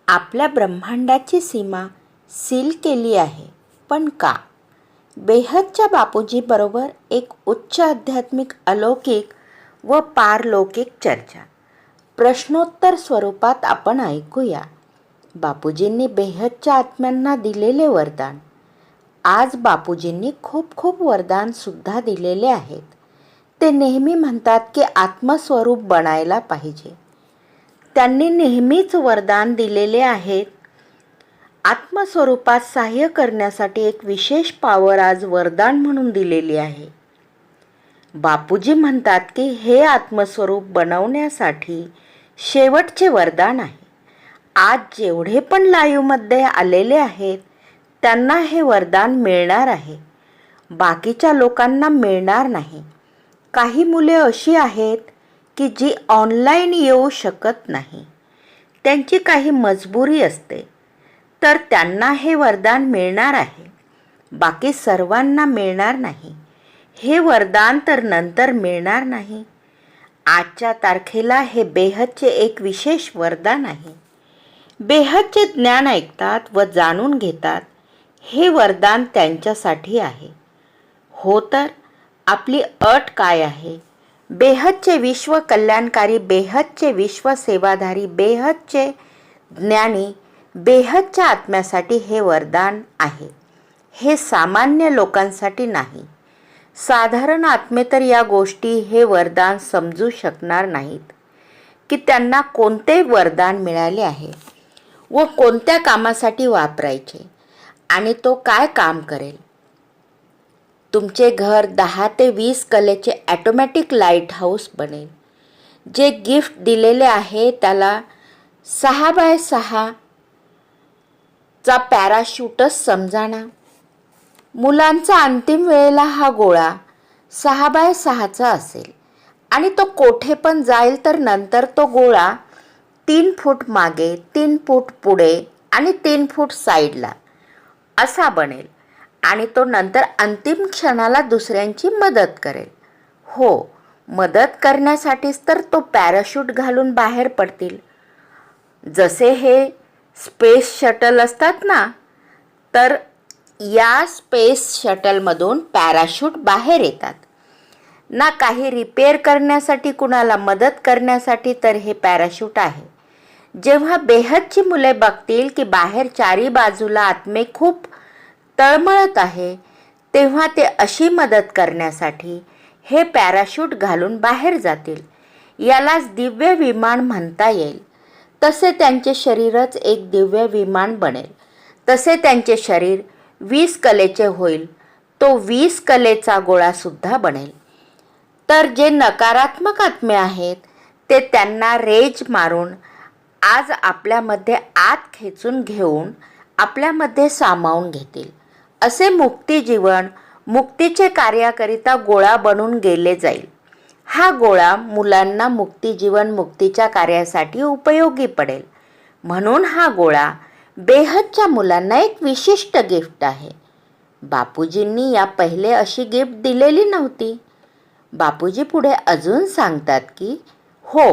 आपल्या ब्रह्मांडाची सीमा सील केली आहे, पण का? बेहदच्या बापूजीबरोबर एक उच्च आध्यात्मिक अलौकिक व पारलौकिक चर्चा प्रश्नोत्तर स्वरूपात आपण ऐकूया. बापूजींनी बेहदच्या आत्म्यांना दिलेले वरदान. आज बापूजींनी खूप खूप वरदान सुद्धा दिलेले आहेत. ते नेहमी म्हणतात की आत्मस्वरूप बनायला पाहिजे. त्यांनी नेहमीच वरदान दिलेले आहेत. आत्मस्वरूपात सहाय्य करण्यासाठी एक विशेष पॉवर आज वरदान म्हणून दिलेली आहे. बापूजी म्हणतात की हे आत्मस्वरूप बनवण्यासाठी शेवटचे वरदान आहे. आज जेवढे पण लाईव्हमध्ये आलेले आहेत त्यांना हे वरदान मिळणार आहे. बाकीच्या लोकांना मिळणार नाही. काही मुले अशी आहेत की जी ऑनलाईन येऊ शकत नाही. त्यांची काही मजबुरी असते, तर त्यांना हे वरदान मिळणार आहे. बाकी सर्वांना मिळणार नाही. हे वरदान तर नंतर मिळणार नाही. आजच्या तारखेला हे बेहदचे एक विशेष वरदान आहे. बेहदचे ज्ञान ऐकतात व जाणून घेतात. हे वरदान त्यांच्यासाठी आहे. हो, तर आपली अट काय आहे? बेहदचे विश्व कल्याणकारी, बेहदचे विश्व सेवाधारी, बेहदचे ज्ञानी, बेहदच्या आत्म्यासाठी हे वरदान आहे. हे सामान्य लोकांसाठी नाही. साधारण आत्मे तर या गोष्टी हे वरदान समजू शकणार नाहीत की त्यांना कोणते वरदान मिळाले आहे व कोणत्या कामासाठी वापरायचे आणि तो काय काम करेल. तुमचे घर 10 ते 20 कलेचे ॲटोमॅटिक लाईट हाऊस बनेल. जे गिफ्ट दिलेले आहे त्याला 6x6 चा पॅराशूटच समजाना. मुलांचा अंतिम वेळेला हा गोळा 6x6चा असेल आणि तो कोठे पण जाईल, तर नंतर तो गोळा 3 फूट मागे, 3 फूट पुढे आणि 3 फूट साईडला असा बनेल आणि तो नंतर अंतिम क्षणाला दुसऱ्यांची मदत करेल. हो, मदत करण्यासाठीच तर तो पॅराशूट घालून बाहेर पडतील. जसे हे स्पेस शटल असतात ना, तर या स्पेस शटलमधून पॅराशूट बाहेर येतात ना. काही रिपेअर करण्यासाठी, कुणाला मदत करण्यासाठी तर हे पॅराशूट आहे. जेव्हा बेहदची मुले बघतील की बाहेर चारी बाजूला आत्मे खूप तळमळत आहे, तेव्हा ते अशी मदत करण्यासाठी हे पॅराशूट घालून बाहेर जातील. यालाच दिव्य विमान म्हणता येईल. तसे त्यांचे शरीरच एक दिव्य विमान बनेल. तसे त्यांचे शरीर 20 कलेचे होईल. तो 20 कलेचा गोळासुद्धा बनेल. तर जे नकारात्मक आत्मे आहेत ते त्यांना रेज मारून आज आपल्यामध्ये आत खेचून घेऊन आपल्यामध्ये सामावून घेतील. असे मुक्ती जीवन, मुक्तीचे कार्याकरिता गोळा बनून गेले जाईल. हा गोळा मुलांना मुक्ती जीवन, मुक्तीच्या कार्यासाठी उपयोगी पडेल. म्हणून हा गोळा बेहदच्या मुलांना एक विशिष्ट गिफ्ट आहे. बापूजींनी या पहिले अशी गिफ्ट दिलेली नव्हती. बापूजी पुढे अजून सांगतात की हो,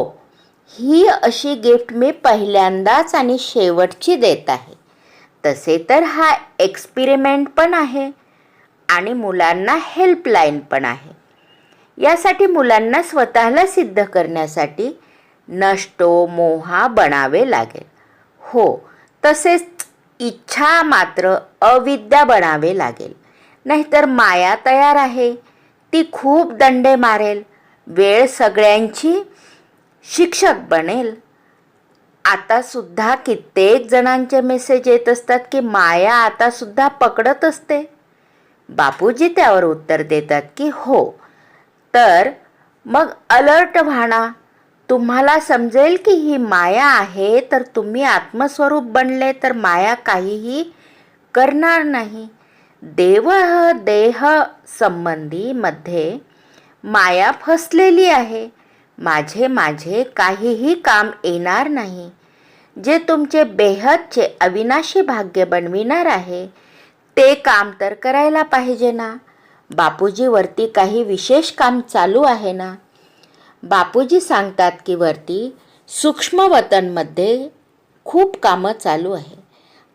ही अशी गिफ्ट मी पहिल्यांदाच आणि शेवटची देत आहे. तसे तर हा एक्सपेरिमेंट पण आहे आणि मुलांना हेल्पलाईन पण आहे. यासाठी मुलांना स्वतःला सिद्ध करण्यासाठी नष्टो मोहा बनावे लागेल. हो, तसेच इच्छा मात्र अविद्या बनावे लागेल. नाहीतर माया तयार आहे, ती खूप दंडे मारेल, वेळ सगळ्यांची शिक्षक बनेल. आता सुद्धा कित्येक जणांचे मेसेज येत असतात की माया आता सुद्धा पकडत असते. बापूजी त्यावर उत्तर देतात की हो, तर मग अलर्ट व्हा. तुम्हाला समजेल की ही माया आहे, तर तुम्ही आत्मस्वरूप बनले तर माया काहीही करणार नाही. देव देह संबंधी मध्ये माया फसलेली आहे. माझे काहीही काम येणार नाही. जे तुमचे बेहदचे अविनाशी भाग्य बनविणार आहे ते काम तर करायला पाहिजे ना. बापूजी वरती काही विशेष काम चालू आहे ना. बापूजी सांगतात की वरती सूक्ष्म वतनमध्ये खूप कामं चालू आहे.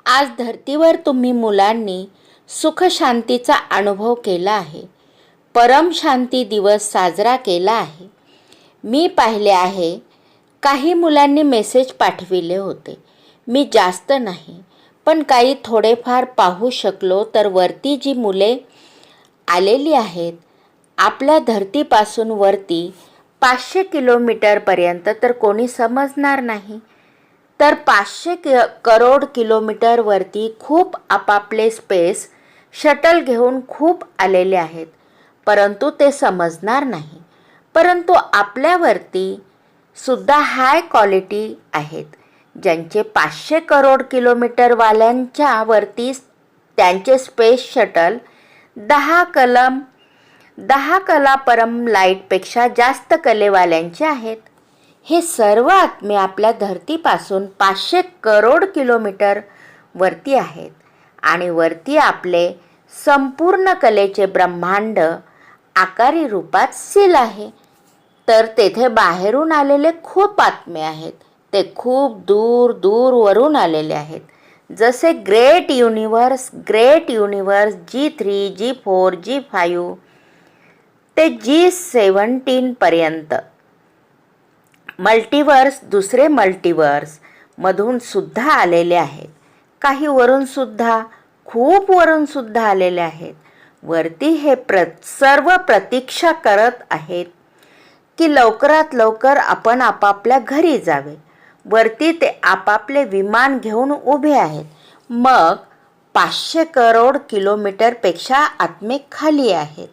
आज धर्तीवर तुम्ही मुलांनी सुखशांतीचा अनुभव केला आहे. परमशांती दिवस साजरा केला आहे. मी पाहिले आहे, काही मुलांनी मेसेज पाठविले होते. मी जास्त नाही, पण काही थोडेफार पाहू शकलो. तर वरती जी मुले आलेली आहेत, आपल्या धर्तीपासून वरती 500 किलोमीटरपर्यंत तर कोणी समजणार नाही. तर 500 करोड किलोमीटरवरती खूप आपापले स्पेस शटल घेऊन खूप आलेले आहेत, परंतु ते समजणार नाही. परंतु आपल्यावरती सुद्धा हाय क्वालिटी आहेत, ज्यांचे 500 करोड किलोमीटरवाल्यांच्या वरती त्यांचे स्पेस शटल 10 कला परम लाईटपेक्षा जास्त कलेवाल्यांचे आहेत. हे सर्व आत्मे आपल्या धर्तीपासून 500 करोड किलोमीटर वरती आहेत आणि वरती आपले संपूर्ण कलेचे ब्रह्मांड आकारी रूपात सील आहे. तर तेथे बाहेरून आलेले खूप आत्मे आहेत. ते खूप दूर दूरवरून आलेले आहेत. जसे great universe G3, G4, G5 ते G17 पर्यंत मल्टिवर्स, दुसरे मल्टिवर्स मधून सुद्धा आलेले आहेत. काही वरून सुद्धा, खूप वरून सुद्धा आलेले आहेत. वरती हे सर्व प्रतीक्षा करत आहेत की लवकरात लवकर आपण आपापल्या घरी जावे. वरती ते आपापले विमान घेऊन उभे आहेत. मग 500 करोड किलोमीटरपेक्षा आत्मे खाली आहेत.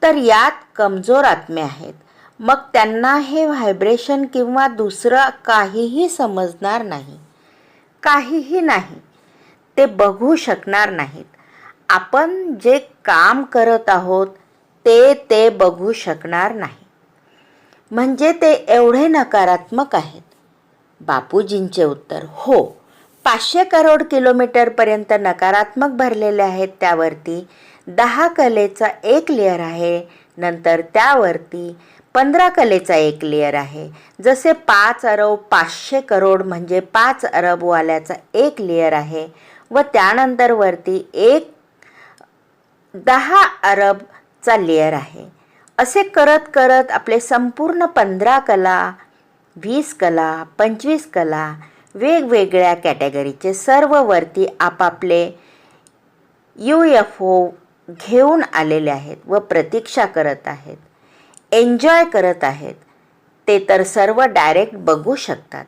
तर यात कमजोर आत्मे आहेत. मग त्यांना हे व्हायब्रेशन किंवा दुसरं काहीही समजणार नाही. काहीही नाही. ते बघू शकणार नाहीत. आपण जे काम करत आहोत ते बघू शकणार नाही. म्हणजे ते एवढे नकारात्मक आहेत. बापूजींचे उत्तर, हो, 500 करोड किलोमीटरपर्यंत नकारात्मक भरलेले आहेत. त्यावरती 10 कलेचा एक लेअर आहे. नंतर त्यावरती 15 कलेचा एक लेअर आहे. जसे 5 अरब 500 करोड म्हणजे 5 अरबवाल्याचा एक लेअर आहे व त्यानंतर वरती एक 10 अरबचा लेअर आहे. असे करत करत आपले संपूर्ण 15 कला, 20 कला, 25 कला वेगवेगळ्या कॅटेगरीचे सर्व वरती आपापले UFO घेऊन आलेले आहेत व प्रतीक्षा करत आहेत, एन्जॉय करत आहेत. ते तर सर्व डायरेक्ट बघू शकतात.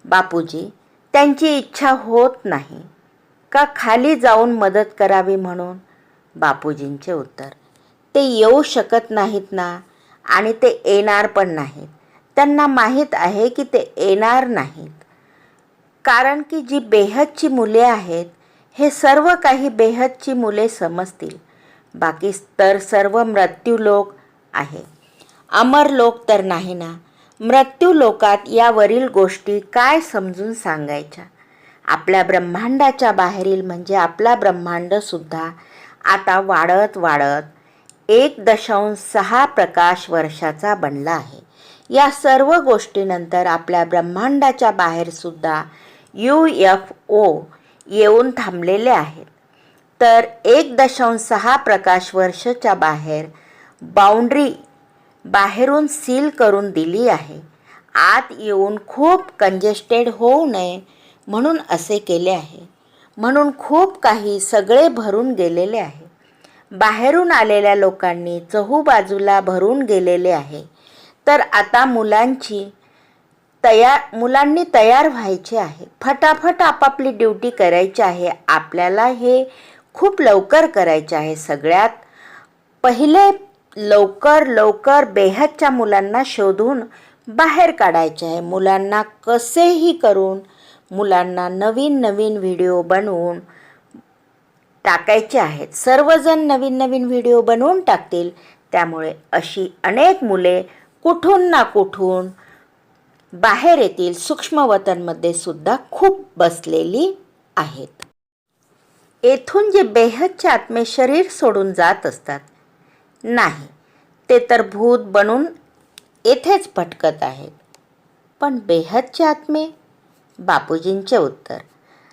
बापूजी, त्यांची इच्छा होत नाही का खाली जाऊन मदत करावी म्हणून? बापूजींचे उत्तर, ते येऊ शकत नाहीत ना आणि ते येणार पण नाहीत. त्यांना माहीत आहे की ते येणार नाहीत. कारण की जी बेहदची मुले आहेत, हे सर्व काही बेहदची मुले समजतील. बाकी तर सर्व मृत्यूलोक आहे. अमर लोक तर नाही ना. मृत्यूलोकात यावरील गोष्टी काय समजून सांगायच्या? आपल्या ब्रह्मांडाच्या बाहेरील म्हणजे आपला ब्रह्मांडसुद्धा आता वाढत वाढत 1.6 प्रकाश वर्षाचा बनला आहे. या सर्व गोष्टीनंतर आपल्या ब्रह्मांडाच्या बाहेरसुद्धा UFO येऊन थांबलेले आहेत. तर 1.6 प्रकाश वर्षाच्या बाहेर बाउंड्री बाहेरून सील करून दिली आहे. आत येऊन खूप कंजेस्टेड होऊ नये म्हणून असे केले आहे. म्हणून खूप काही सगळे भरून गेलेले आहे. बाहेरून आलेल्या लोकांनी चहूबाजूला भरून गेलेले आहे. तर आता मुलांनी तयार व्हायचे आहे. फटाफट आपापली ड्युटी करायची आहे. आपल्याला हे खूप लवकर करायचे आहे. सगळ्यात पहिले लवकर बेहदच्या मुलांना शोधून बाहेर काढायचे आहे. मुलांना कसेही करून मुलांना नवीन व्हिडिओ बनवून टाकायचे आहेत. सर्वजण नवीन व्हिडिओ बनवून टाकतील. त्यामुळे अशी अनेक मुले कुठून ना कुठून बाहेर येतील. सूक्ष्मवतनमध्ये सुद्धा खूप बसलेली आहेत. येथून जे बेहदचे आत्मे शरीर सोडून जात असतात, नाही, ते तर भूत बनून येथेच भटकत आहेत. पण बेहदचे आत्मे बापूजींचे उत्तर,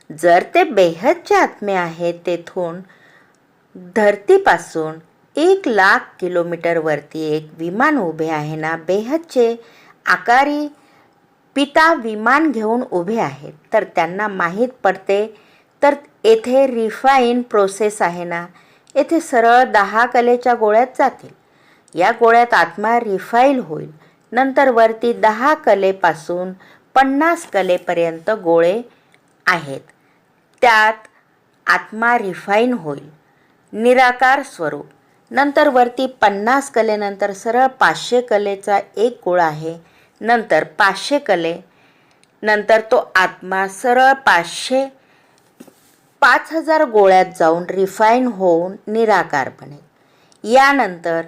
जर ते बेहदचे आत्मे आहेत, तेथून धरतीपासून 1,00,000 किलोमीटर वरती एक विमान उभे आहे ना, बेहदचे आकारी पिता विमान घेऊन उभे आहेत, तर त्यांना माहीत पडते तर येथे रिफाईन प्रोसेस आहे ना, येथे सरळ 10 कलेच्या गोळ्यात जातील. या गोळ्यात आत्मा रिफाईल होईल. नंतर वरती 10 कलेपासून 50 कलेपर्यंत गोळे आहेत, त्यात आत्मा रिफाईन होईल, निराकार स्वरूप. नंतर वरती 50 कलेनंतर सरळ 500 कलेचा एक गोळा आहे. नंतर 500 कले नंतर तो आत्मा सरळ 5,000 गोळ्यात जाऊन रिफाईन होऊन निराकार बनेल. यानंतर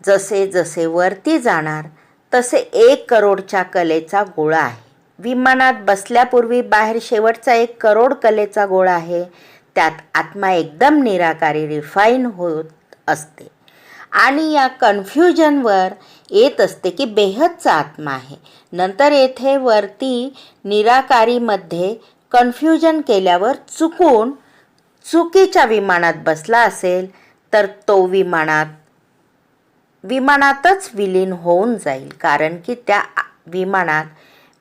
जसे जसे वरती जाणार तसे 1 करोडच्या कलेचा गोळा आहे. विमानात बसल्यापूर्वी बाहेर शेवटचा 1 करोड कलेचा गोळा आहे. त्यात आत्मा एकदम निराकारी रिफाईन होत असते आणि या कन्फ्युजनवर येत असते की बेहदचा आत्मा आहे. नंतर येथे वरती निराकारीमध्ये कन्फ्युजन केल्यावर चुकीच्या विमानात बसला असेल तर तो विमानातच विलीन होऊन जाईल, कारण की त्या विमानात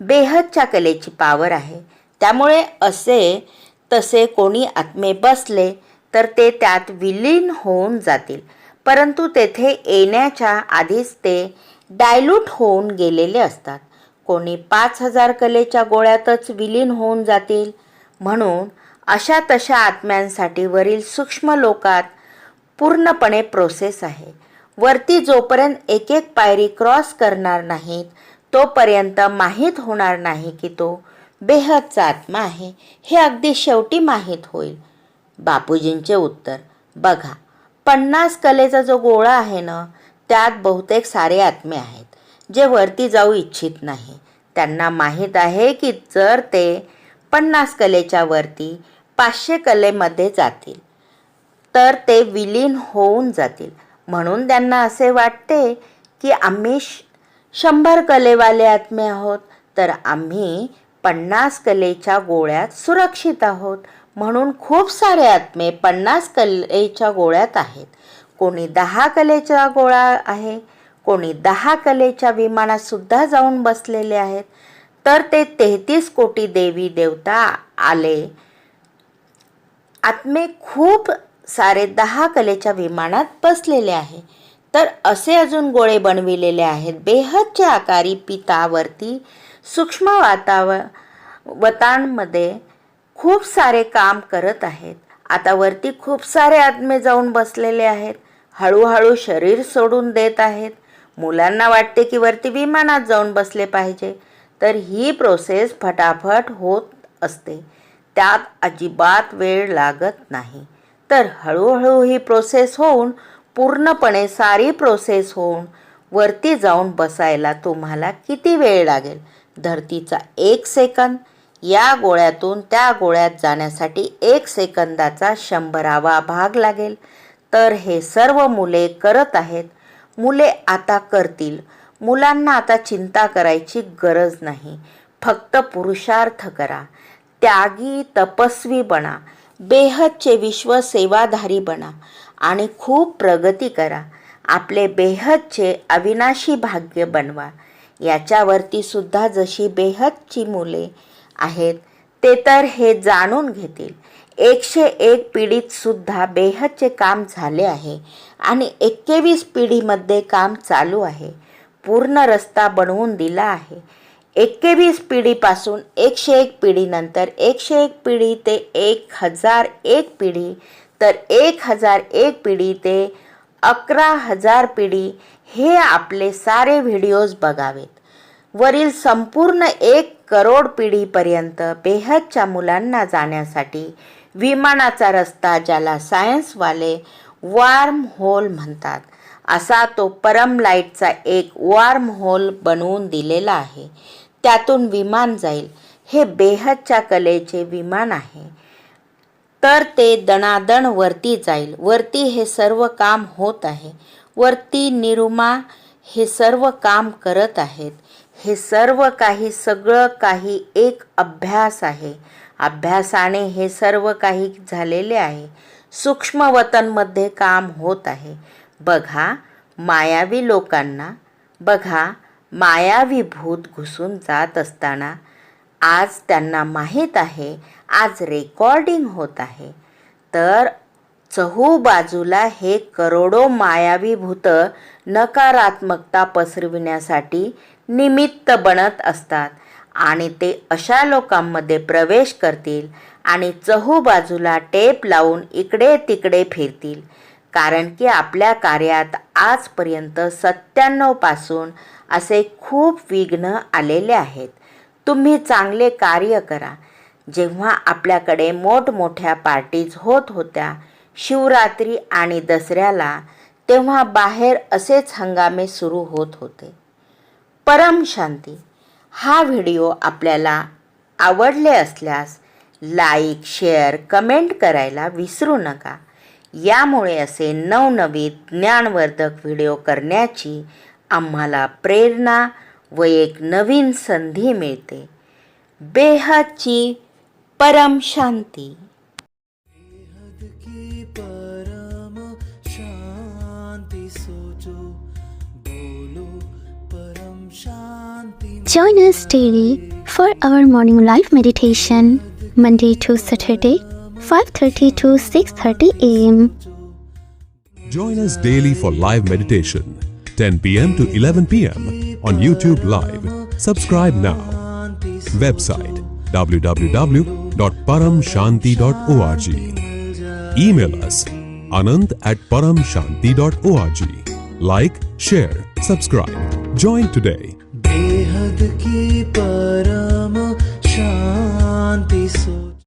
बेहदच्या कलेची पावर आहे. त्यामुळे असे तसे कोणी आत्मे बसले तर ते त्यात विलीन होऊन जातील, परंतु तेथे येण्याच्या आधीच ते डायल्यूट होऊन गेलेले असतात. कोणी 5,000 कलेच्या गोळ्यातच विलीन होऊन जातील. म्हणून अशा तशा आत्म्यांसाठी वरील सूक्ष्म लोकात पूर्णपणे प्रोसेस आहे. वरती जोपर्यंत एक एक पायरी क्रॉस करणार नाहीत तोपर्यंत माहीत होणार नाही की तो बेहदचा आत्मा आहे. हे अगदी शेवटी माहीत होईल. बापूजींचे उत्तर, बघा, 50 कलेचा जो गोळा आहे ना, त्यात बहुतेक सारे आत्मे आहेत जे वरती जाऊ इच्छित नाही. त्यांना माहीत आहे की जर ते 50 कलेच्या वरती 500 कलेमध्ये जातील तर ते विलीन होऊन जातील. म्हणून त्यांना असे वाटते की आम्ही 100 कलेवाले आत्मे आहोत, तर आम्ही 50 कलेच्या गोळ्यात सुरक्षित आहोत. म्हणून खूप सारे आत्मे 50 कलेच्या गोळ्यात आहेत. कोणी 10 कलेचा गोळा आहे, कोणी 10 कलेच्या विमानात सुद्धा जाऊन बसलेले आहेत. तर ते 33 कोटी देवी देवता आले. आत्मे खूप सारे 10 कलेच्या विमानात बसलेले आहे. तर असे अजून गोळे बनविलेले आहेत. बेहदच्या आकारी पितावरती सूक्ष्म वतांमध्ये खूप सारे काम करत आहेत. आता वरती खूप सारे आत्मे जाऊन बसलेले आहेत. हळूहळू शरीर सोडून देत आहेत. मुलांना वाटते की वरती विमानात जाऊन बसले पाहिजे, तर ही प्रोसेस फटाफट होत असते. त्यात अजिबात वेळ लागत नाही. तर हळूहळू ही प्रोसेस होऊन पूर्णपणे सारी प्रोसेस होऊन वरती जाऊन बसायला तुम्हाला किती वेळ लागेल? धरतीचा 1 सेकंद. या गोळ्यातून त्या गोळ्यात जाण्यासाठी 1 सेकंदाचा 100वा भाग लागेल. तर हे सर्व मुले करत आहेत. मुले आता करतील. मुलांना आता चिंता करायची गरज नाही. फक्त पुरुषार्थ करा, त्यागी तपस्वी बना, बेहदचे विश्व सेवाधारी बना आणि खूप प्रगती करा. आपले बेहदचे अविनाशी भाग्य बनवा. याच्यावरती सुद्धा जशी बेहदची मुले आहेत ते तर हे जाणून घेतील. 101 पिढीत सुद्धा बेहदचे काम झाले आहे आणि 21 पिढीमध्ये काम चालू आहे. पूर्ण रस्ता बनवून दिला आहे. 21 पिढीपासून 101 पिढीनंतर 101 पिढी ते 1001 पिढी, तर 1001 पिढी ते 11,000 पिढी हे आपले सारे व्हिडिओज बघावेत. वरील संपूर्ण 1 करोड पिढीपर्यंत बेहदच्या मुलांना जाण्यासाठी विमानाचा रस्ता, ज्याला सायन्सवाले वॉर्म होल म्हणतात, असा तो परम लाईटचा एक वॉर्म होल बनवून दिलेला आहे. त्यातून विमान जाईल. हे बेहदच्या कलेचे विमान आहे. तर ते दणादण वरती जाईल. वरती हे सर्व काम होत आहे. वरती निरुमा हे सर्व काम करत आहेत. हे सर्व काही, सगळं काही एक अभ्यास आहे. अभ्यासाने हे सर्व काही झालेले आहे. सूक्ष्म वतनमध्ये काम होत आहे. बघा मायावी लोकांना, बघा मायावी भूत घुसून जात असताना आज त्यांना माहीत आहे आज रेकॉर्डिंग होत आहे. तर चहूबाजूला हे करोडो मायावी भूत नकारात्मकता पसरविण्यासाठी निमित्त बनत असतात आणि ते अशा लोकांमध्ये प्रवेश करतील आणि चहूबाजूला टेप लावून इकडे तिकडे फिरतील. कारण की आपल्या कार्यात आजपर्यंत 97 असे खूप विघ्न आलेले आहेत. तुम्ही चांगले कार्य करा. जेव्हा आपल्याकडे मोठमोठ्या पार्टीज होत होत्या शिवरात्री आणि दसऱ्याला, तेव्हा बाहेर असेच हंगामे सुरू होत होते. परम शांती. हा व्हिडिओ आपल्याला आवडले असल्यास लाईक, शेअर, कमेंट करायला विसरू नका. यामुळे असे नवनवीन ज्ञानवर्धक व्हिडिओ करण्याची आम्हाला प्रेरणा व एक नवीन संधी मिळते. बेहदची परम शांती. बेहद की परम शांति सोचो, बोलो परम शांति. Join us daily for our morning live meditation, Monday to Saturday, 5:30 to 6:30 a.m. Join us daily for live meditation, 10 p.m. to 11 p.m. on YouTube Live. Subscribe now. Website www.paramshanti.org. Email us anand@paramshanti.org. Like, share, subscribe. Join today. बेहद की परम शांति